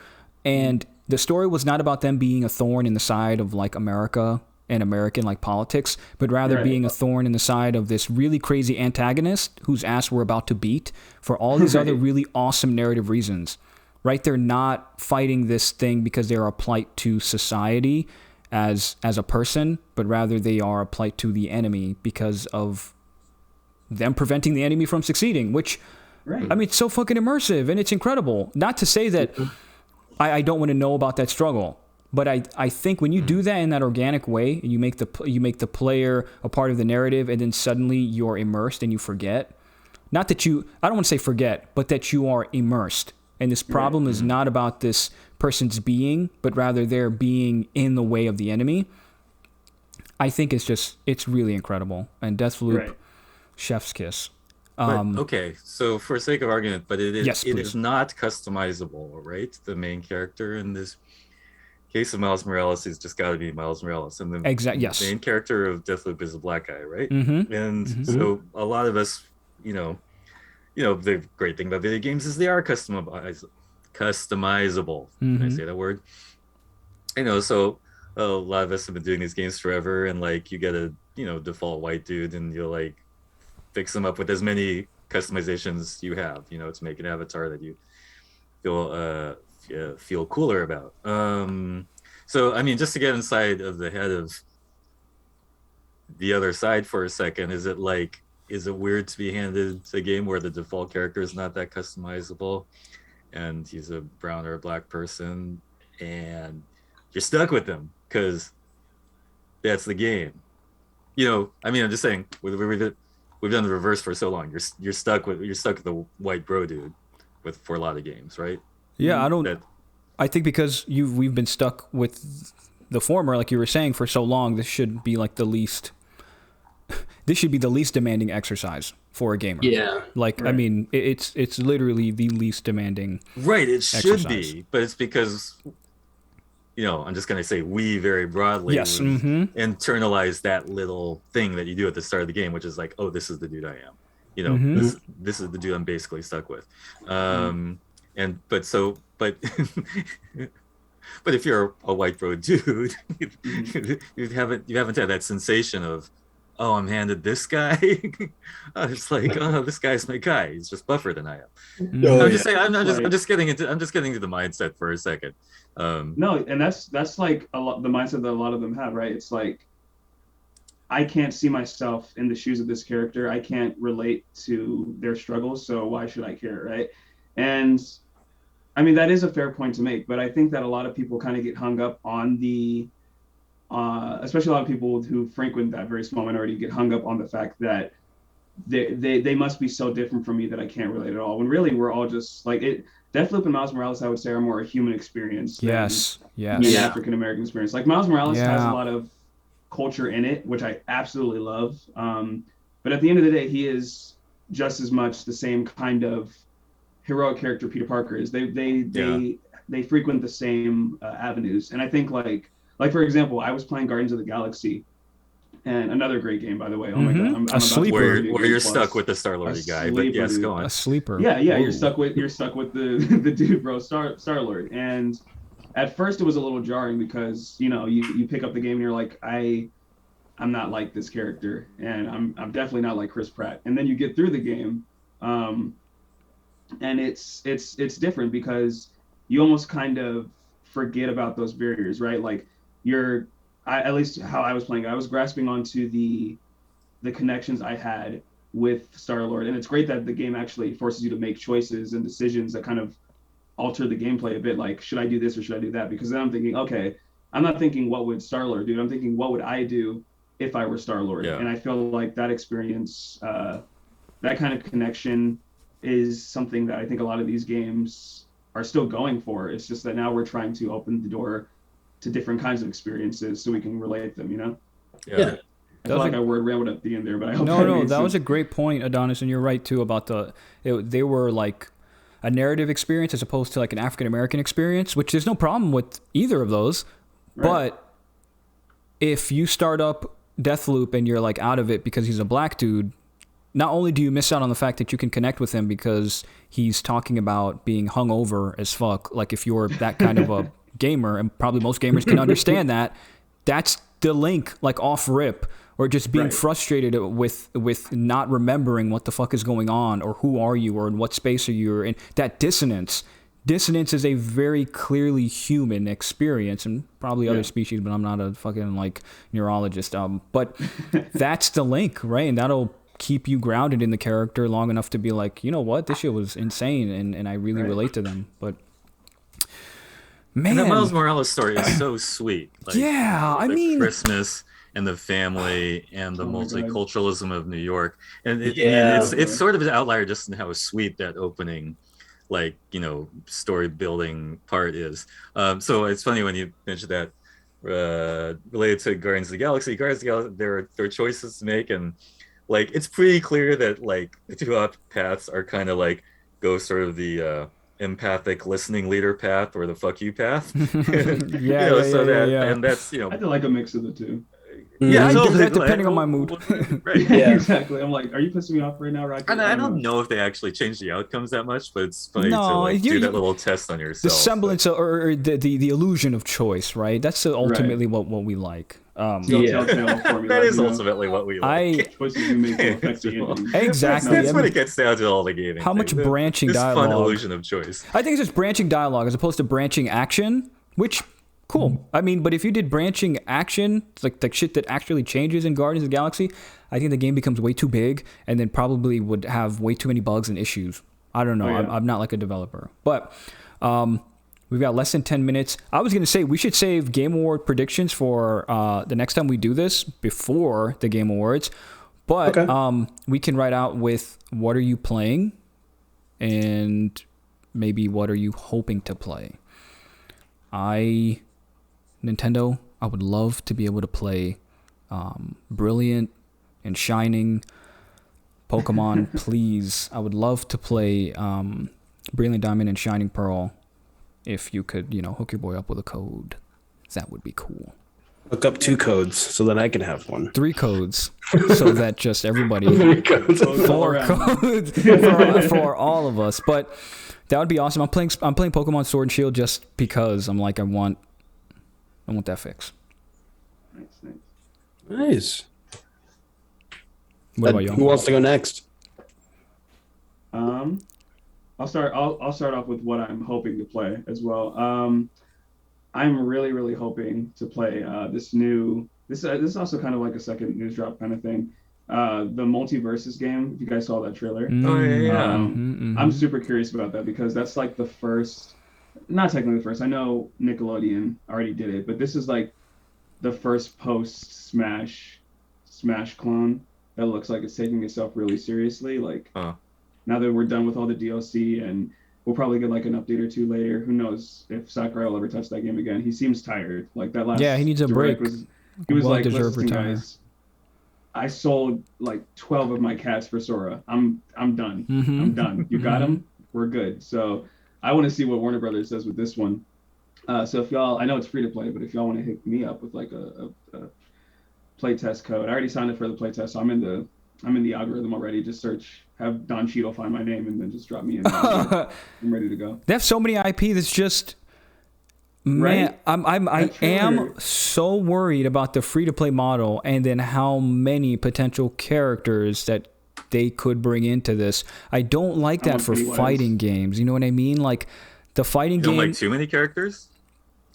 and the story was not about them being a thorn in the side of like America and American like politics, but rather being a thorn in the side of this really crazy antagonist whose ass we're about to beat for all these other really awesome narrative reasons, right? They're not fighting this thing because they're a plight to society as a person, but rather they are a plight to the enemy because of them preventing the enemy from succeeding, which, I mean, it's so fucking immersive and it's incredible. Not to say that I don't want to know about that struggle, but I think when you do that in that organic way and you make the player a part of the narrative, and then suddenly you're immersed and you forget, not that I don't want to say forget, but that you are immersed. And this problem is not about this person's being, but rather their being in the way of the enemy. I think it's really incredible. And Deathloop, chef's kiss. Okay, so for sake of argument, but it Yes, is not customizable, right? The main character in this case of Miles Morales is just got to be Miles Morales, and the main character of Deathloop is a black guy, right? And so a lot of us, you know, the great thing about video games is they are customizable. Can I say that word? You know, so a lot of us have been doing these games forever, and like you get a default white dude, and you'll like fix them up with as many customizations you have, you know, to make an avatar that you feel cooler about. So I mean, just to get inside of the head of the other side for a second, is it like is it weird to be handed a game where the default character is not that customizable, and he's a brown or a black person, and you're stuck with him because that's the game. I mean, I'm just saying, we've done the reverse for so long. You're stuck with the white bro dude for a lot of games, right? Yeah, I think because we've been stuck with the former, like you were saying, for so long. This should be like the least demanding exercise for a gamer. Yeah. Like, right. I mean, it's literally the least demanding. Right. It should exercise. be, but it's because, I'm just going to say we very broadly internalize that little thing that you do at the start of the game, which is like, oh, this is the dude I am. This is the dude I'm basically stuck with. But if you're a white bro dude, you haven't had that sensation of, oh, I'm handed this guy. It's like, oh, this guy's my guy. He's just buffer than I am. I'm just getting into the mindset for a second. No, and that's like the mindset that a lot of them have, right? It's like, I can't see myself in the shoes of this character. I can't relate to their struggles, so why should I care, right? And I mean, that is a fair point to make, but I think that a lot of people kind of get hung up on the, especially a lot of people who frequent that very small minority get hung up on the fact that they must be so different from me that I can't relate at all. When really we're all just like it. Deathloop and Miles Morales, I would say, are more a human experience than an African American experience. Like Miles Morales has a lot of culture in it, which I absolutely love. But at the end of the day, he is just as much the same kind of heroic character Peter Parker is. They frequent the same avenues, and I think like for example, I was playing Guardians of the Galaxy, and another great game, by the way. Oh my god, I'm a sleeper. Where you're stuck with the Star-Lord guy, but yes, go on. A sleeper. Yeah, you're stuck with the dude, bro, Star-Lord. And at first it was a little jarring because you pick up the game and you're like, I'm not like this character, and I'm definitely not like Chris Pratt. And then you get through the game, and it's different because you almost kind of forget about those barriers, right? Like at least how I was playing, I was grasping onto the connections I had with Star-Lord, and it's great that the game actually forces you to make choices and decisions that kind of alter the gameplay a bit. Like, should I do this or should I do that? Because then I'm thinking, okay, I'm not thinking what would Star-Lord do. I'm thinking what would I do if I were Star-Lord? Yeah. And I feel like that experience, that kind of connection, is something that I think a lot of these games are still going for. It's just that now we're trying to open the door to different kinds of experiences so we can relate them, Yeah. I feel like I word rambled at the end there, but I hope that was a great point, Adonis, and you're right too about they were like a narrative experience as opposed to like an African American experience, which there's no problem with either of those. Right. But if you start up Deathloop and you're like out of it because he's a black dude, not only do you miss out on the fact that you can connect with him because he's talking about being hungover as fuck, like if you're that kind of a gamer, and probably most gamers can understand that's the link, like off rip, or just being frustrated with not remembering what the fuck is going on, or who are you, or in what space are you in. That dissonance is a very clearly human experience, and probably other species, but I'm not a fucking like neurologist. But that's the link, right? And that'll keep you grounded in the character long enough to be like, you know what, this shit was insane, and I really relate to them. But man, and that Miles Morales story is so sweet. Like, I mean, Christmas and the family and the multiculturalism of New York, and it's sort of an outlier just in how sweet that opening, like, story building part is. So it's funny when you mentioned that related to Guardians of the Galaxy. There are choices to make, and like it's pretty clear that like the two paths are kind of like go sort of the empathic listening leader path or the fuck you path. And that's I feel like a mix of the two. Yeah, totally. Depending on my mood. Exactly. I'm like, are you pissing me off right now, Rocky? I don't know if they actually change the outcomes that much, but it's funny to do that little test on yourself. The semblance or the illusion of choice, right? That's ultimately what we like. That is ultimately what we like. Choices you make will affect the ending. Exactly. That's what it gets down to, all the gaming. How much branching dialogue? Fun illusion of choice. I think it's just branching dialogue as opposed to branching action, which cool. I mean, but if you did branching action, like shit that actually changes in Guardians of the Galaxy, I think the game becomes way too big and then probably would have way too many bugs and issues. I don't know. Oh, yeah. I'm not like a developer. But we've got less than 10 minutes. I was going to say we should save Game Award predictions for the next time we do this before the Game Awards. But we can write out with what are you playing and maybe what are you hoping to play. Nintendo, I would love to be able to play Brilliant and Shining. Pokemon, please. I would love to play Brilliant Diamond and Shining Pearl. If you could, hook your boy up with a code, that would be cool. Look up 2 codes so that I can have one. 3 codes, so that just everybody. 3 codes. 4 codes for all of us. But that would be awesome. I'm playing Pokemon Sword and Shield just because I'm like I want that fix. Nice. What about y'all? Who wants to go next? I'll start off with what I'm hoping to play as well. I'm really, really hoping to play this is also kind of like a second news drop kind of thing. The Multiverses game. If you guys saw that trailer. Oh yeah. I'm super curious about that because that's like the first, not technically the first. I know Nickelodeon already did it, but this is like the first post Smash clone that looks like it's taking itself really seriously. Like now that we're done with all the DLC and we'll probably get like an update or 2 later. Who knows if Sakurai will ever touch that game again? He seems tired. Like that last. Yeah, he needs a break. He was like, deserved listen, retire. guys, I sold like 12 of my cats for Sora. I'm done. Mm-hmm. I'm done. You got him. We're good. So I want to see what Warner Brothers does with this one. So if y'all, I know it's free to play, but if y'all want to hit me up with like a playtest code, I already signed up for the playtest, so I'm in the algorithm already. Just search, have Don Cheadle find my name, and then just drop me in. I'm ready to go. They have so many IP that's just. Man, Right? I am so worried about the free to play model and then how many potential characters that they could bring into this. I don't like that for fighting games. You know what I mean? Like the fighting game. You don't like too many characters?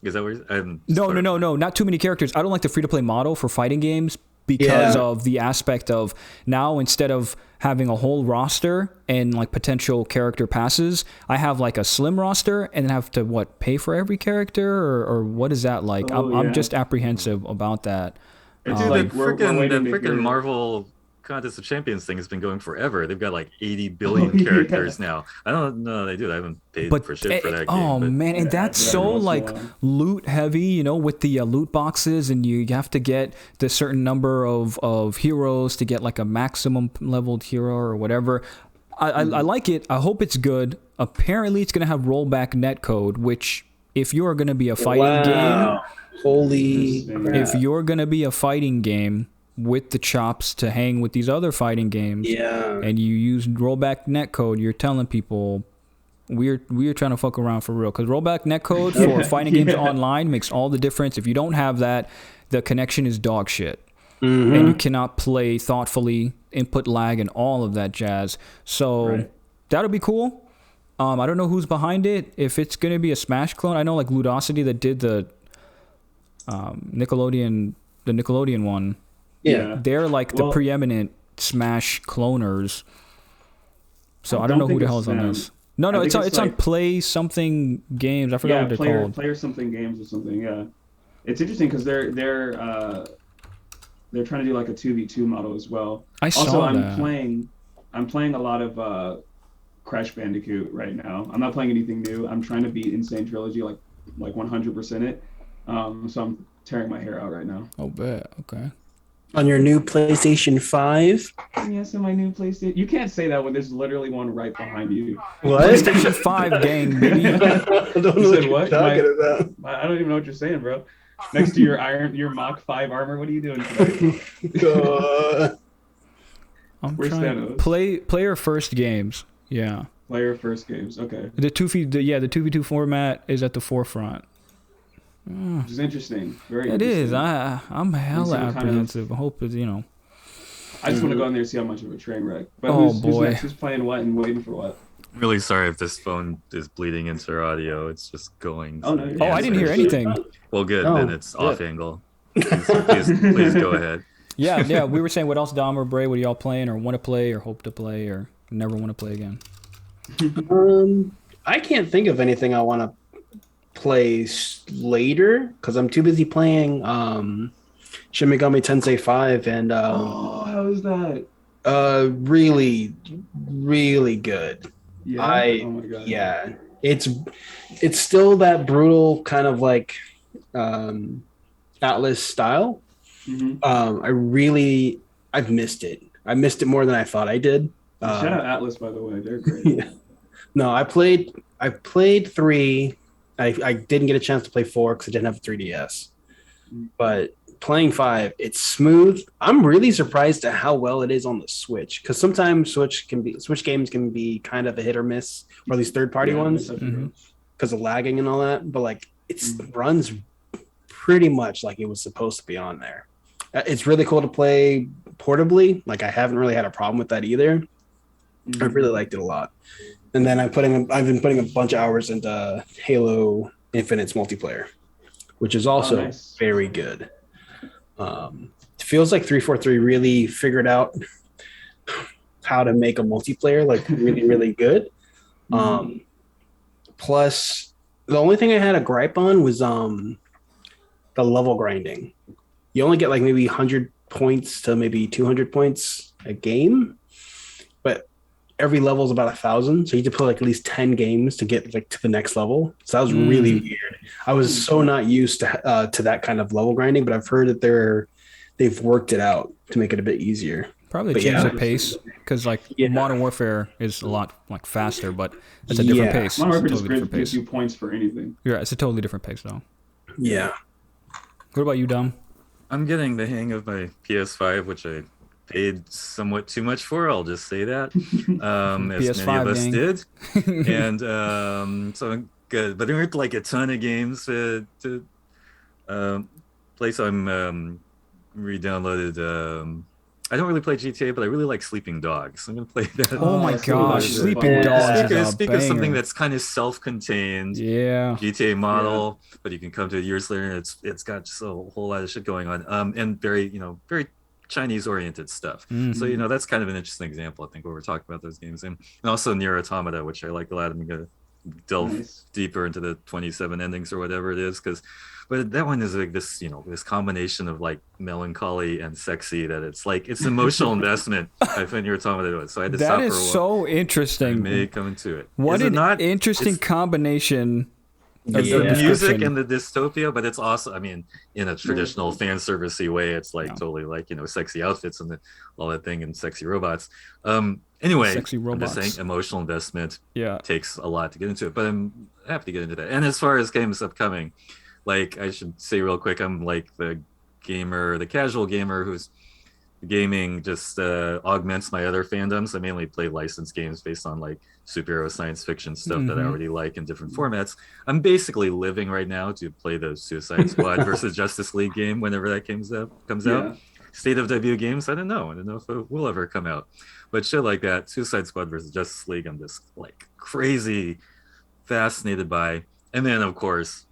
Is that what you're No, not too many characters. I don't like the free to play model for fighting games because of the aspect of now instead of having a whole roster and like potential character passes, I have like a slim roster and then have to pay for every character or what is that like? I'm just apprehensive about that. Dude, like the we're waiting to freaking hear- Marvel Contest of Champions thing has been going forever. They've got like 80 billion characters now. I don't know they do. I haven't paid for shit for that game. Oh but man, and that's so like loot heavy, with the loot boxes, and you have to get the certain number of heroes to get like a maximum leveled hero or whatever. I like it. I hope it's good. Apparently, it's gonna have rollback netcode, which if you are gonna be a fighting game, if you're gonna be a fighting game with the chops to hang with these other fighting games, and you use rollback netcode, you're telling people we're trying to fuck around for real. Because rollback netcode for fighting games online makes all the difference. If you don't have that, the connection is dog shit, and you cannot play thoughtfully, input lag, and all of that jazz. So that'll be cool. I don't know who's behind it. If it's gonna be a Smash clone, I know like Ludosity that did the Nickelodeon one. Yeah, they're like the preeminent Smash cloners. So I don't know who the hell is on this. No, it's on Play Something Games. I forgot what they're called. Player Something Games or something. Yeah, it's interesting because they're trying to do like a 2v2 model as well. I'm playing a lot of Crash Bandicoot right now. I'm not playing anything new. I'm trying to beat Insane Trilogy like 100% it. So I'm tearing my hair out right now. Oh, bet. Okay. On your new PlayStation 5? Yes, in my new PlayStation. You can't say that when there's literally one right behind you. What? PlayStation 5 gang, baby. I don't know what you're talking about. I don't even know what you're saying, bro. Next to your Mach 5 armor, what are you doing today? I'm Where's trying Thanos? player first games. Yeah. Player first games. Okay. The 2v2 format is at the forefront. Which is interesting. Very It interesting. is. I'm hella apprehensive. I hope it's, I just want to go in there and see how much of a train wreck. But who's next? Who's playing what and waiting for what? I'm really sorry if this phone is bleeding into our audio. It's just going. Oh, no, I didn't hear anything. Well, good. Then it's off angle. Please go ahead. Yeah. We were saying, what else, Dom or Bray? What are y'all playing, or want to play, or hope to play, or never want to play again? I can't think of anything I want to play later because I'm too busy playing Shin Megami Tensei 5 and Oh, how is that? really, really good. Yeah. Oh my god. Yeah, it's still that brutal kind of like Atlas style. Mm-hmm. I've missed it. I missed it more than I thought I did. Shout out Atlas, by the way. They're great. Yeah. No, I played 3. I didn't get a chance to play 4 because I didn't have a 3DS. But playing 5, it's smooth. I'm really surprised at how well it is on the Switch because sometimes Switch games can be kind of a hit or miss, or at least third-party ones because of lagging and all that. But like it runs pretty much like it was supposed to be on there. It's really cool to play portably. Like I haven't really had a problem with that either. I really liked it a lot. And then I've been putting a bunch of hours into Halo Infinite's multiplayer, which is also very good. It feels like 343 really figured out how to make a multiplayer like really, really good. Plus, the only thing I had a gripe on was the level grinding. You only get like maybe 100 points to maybe 200 points a game, but every level is about 1,000, so you have to play like at least 10 games to get like to the next level. So that was really weird. I was so not used to that kind of level grinding, but I've heard that they've worked it out to make it a bit easier. Probably change the pace because like Modern Warfare is a lot like faster, but it's a different pace. Modern Warfare just gives you points for anything. Yeah, it's a totally different pace though. Yeah. What about you, Dom? I'm getting the hang of my PS5, which I paid somewhat too much for. I'll just say that, as many of us did, and so I'm good. But there aren't like a ton of games to play. So I'm re-downloaded. I don't really play GTA, but I really like Sleeping Dogs. I'm gonna play that. Oh my gosh, Sleeping Dogs! Speak of something that's kind of self-contained. Yeah. GTA model, but you can come to it years later, and it's got just a whole lot of shit going on. And very Chinese-oriented stuff. So that's kind of an interesting example, I think, when we're talking about those games, and also Nier Automata, which I like a lot. I'm gonna delve deeper into the 27 endings or whatever it is, but that one is like this, this combination of like melancholy and sexy that it's emotional investment. I find Nier Automata was. So I had to stop for a while. That is so interesting. I may come into it. What an interesting combination. The music and the dystopia, but it's also, in a traditional fan servicey way, it's like totally like, sexy outfits and all that thing and sexy robots. Anyway, sexy robots. I'm just saying emotional investment takes a lot to get into it, but I'm happy to get into that. And as far as games upcoming, like I should say real quick, I'm like the casual gamer who's gaming just augments my other fandoms. I mainly play licensed games based on like superhero science fiction stuff that I already like in different formats. I'm basically living right now to play the Suicide Squad versus Justice League game whenever that comes out. State of Debut games, I don't know if it will ever come out, but shit like that, Suicide Squad versus Justice League, I'm just like crazy fascinated by. And then of course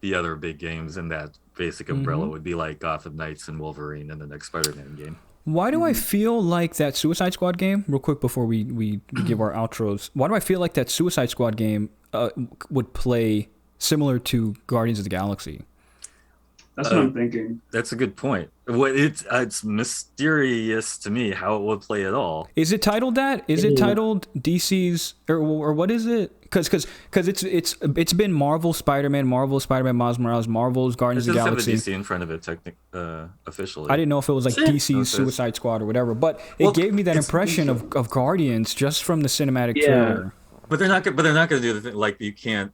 the other big games in that basic umbrella would be like Gotham Knights and Wolverine and the next Spider-Man game. Why do I feel like that Suicide Squad game, real quick before we give our outros, why do I feel like that Suicide Squad game would play similar to Guardians of the Galaxy? That's what I'm thinking. That's a good point. It's mysterious to me how it would play at all. Is it titled that? Is it titled DC's or what is it? Because it's been Marvel Spider-Man, Miles Morales, Marvel's Guardians of the Galaxy. It doesn't have a DC in front of it officially. I didn't know if it was like DC's Suicide Squad or whatever, but it gave me that impression of Guardians just from the cinematic trailer. But they're not going to do the thing like you can't.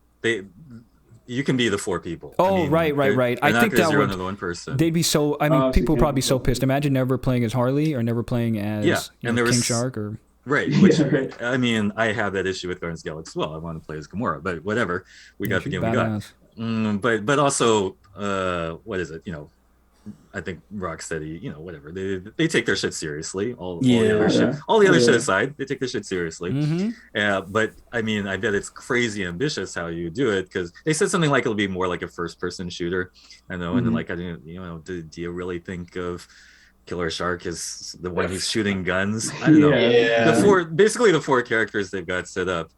You can be the 4 people. Oh, right. I think that would. One person. They'd be so. People would probably be so pissed. Imagine never playing as Harley or never playing as King Shark or. Right. Which, I have that issue with Guardians of the Galaxy as well. I want to play as Gamora, but whatever. We got the game we got. But also, what is it? I think Rocksteady, whatever. They take their shit seriously. All the other shit aside, they take their shit seriously. But I bet it's crazy ambitious how you do it, because they said something like it'll be more like a first-person shooter. I know, and then like I didn't, do you really think of Killer Shark is the one who's shooting guns. I don't know. Yeah. The four characters they've got set up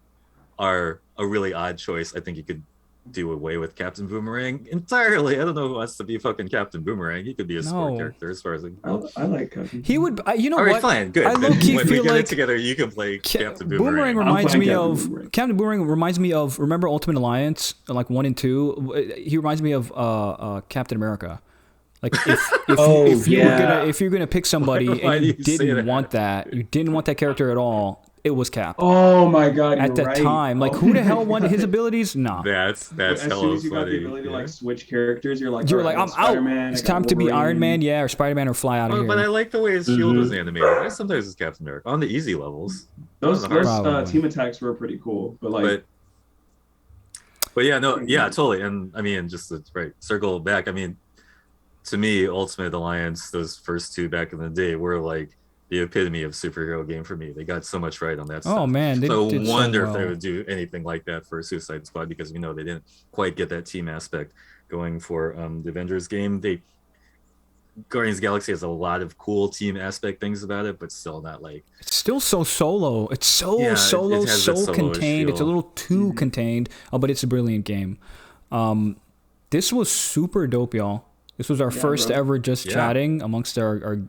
are a really odd choice. I think you could do away with Captain Boomerang entirely. I don't know who wants to be fucking Captain Boomerang. He could be a sport No. character as far as I can tell. I like Captain. He would. You know All right, what? fine, good. I Then low-key when we feel get like it together, you can play Captain Boomerang. Boomerang I'm reminds playing me Captain of Boomerang. Captain Boomerang reminds me of, remember Ultimate Alliance, like 1 and 2. He reminds me of Captain America. Like if you're gonna pick somebody Why and do you you say didn't that? want that, you didn't want that character at all, it was Cap. Oh my god! At you're the right. time, like Oh who the my hell wanted his God. abilities? Nah. That's As soon hella as you got the funny. ability to yeah. like switch characters, you're like, You're all like, right, I'm Spider-Man, out. It's I got time to be Iron Wolverine. Man, yeah, or Spider-Man, or fly out of here. But I like the way his shield was Mhm. animated. Sometimes it's Captain America on the easy levels. Those on the hard- Probably. team attacks were pretty cool, but like, but yeah, no, yeah, totally. And I mean, just to circle back. I mean, to me, Ultimate Alliance, those first two back in the day were like the epitome of superhero game for me. They got so much right on that stuff. Oh man, they So I did wonder so if they well. would do anything like that for Suicide Squad, because they didn't quite get that team aspect going for the Avengers game. Guardians of the Galaxy has a lot of cool team aspect things about it, but still not like It's still so solo. It's so Yeah, it solo, has that so solo-ish contained. It's a feel. little too contained, but it's a brilliant game. This was super dope, y'all. This was our first bro. ever just Yeah. chatting amongst our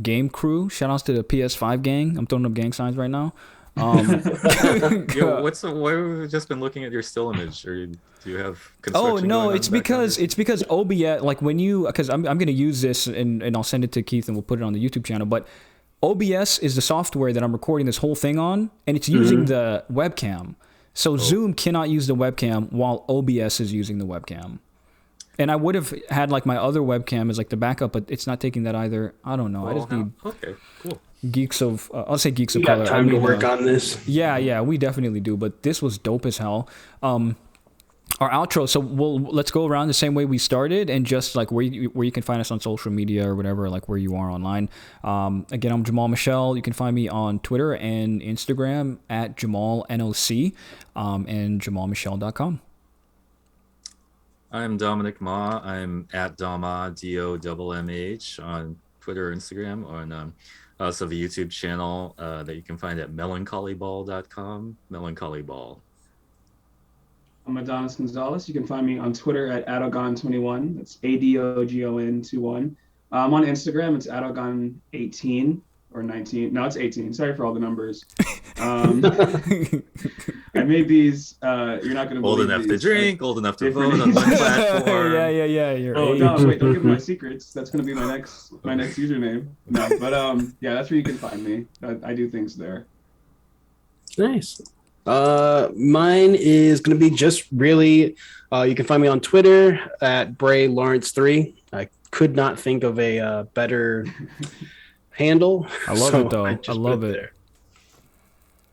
game crew. Shout outs to the PS5 gang. I'm throwing up gang signs right now. Yo, why have we just been looking at your still image? Or do you have Oh construction no, going on it's in the background? because OBS, like when you, because I'm gonna use this and I'll send it to Keith and we'll put it on the YouTube channel. But OBS is the software that I'm recording this whole thing on, and it's using the webcam. So Zoom cannot use the webcam while OBS is using the webcam. And I would have had like my other webcam as like the backup, but it's not taking that either. I don't know. I just need Okay, cool. geeks of I'll say geeks You of got color. time I to mean, work on this. Yeah, we definitely do. But this was dope as hell. Our outro. So let's go around the same way we started, and just like where you can find us on social media or whatever, like where you are online. Again, I'm Jamal Michelle. You can find me on Twitter and Instagram at JamalNOC, and JamalMichelle.com. I'm Dominic Ma. I'm at Doma DOMMH on Twitter or Instagram. I also have a YouTube channel that you can find at melancholyball.com. Melancholy-ball. I'm Adonis Gonzalez. You can find me on Twitter at Adogon21. That's ADOGON21. I'm on Instagram. It's Adogon18 or 19. No, it's 18. Sorry for all the numbers. I made these. You're not going to Old believe enough to these. drink, old enough to Different vote on one ages. platform. yeah. You're Oh age. no! Wait, don't give my secrets. That's gonna be my next username. No, but yeah, that's where you can find me. I do things there. Nice. Mine is going to be just really, you can find me on Twitter at Bray Lawrence 3. I could not think of a better handle. I love it, though. just I put love it. there.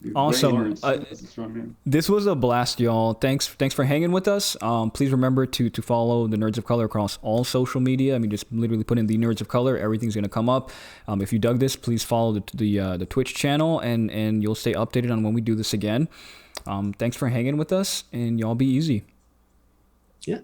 Dude, Awesome. Ray Lawrence, that's a strong name. This was a blast, y'all. Thanks for hanging with us. Please remember to follow the Nerds of Color across all social media. I mean, just literally put in the Nerds of Color. Everything's gonna come up. If you dug this, please follow the Twitch channel, and you'll stay updated on when we do this again. Thanks for hanging with us, and y'all be easy. Yeah.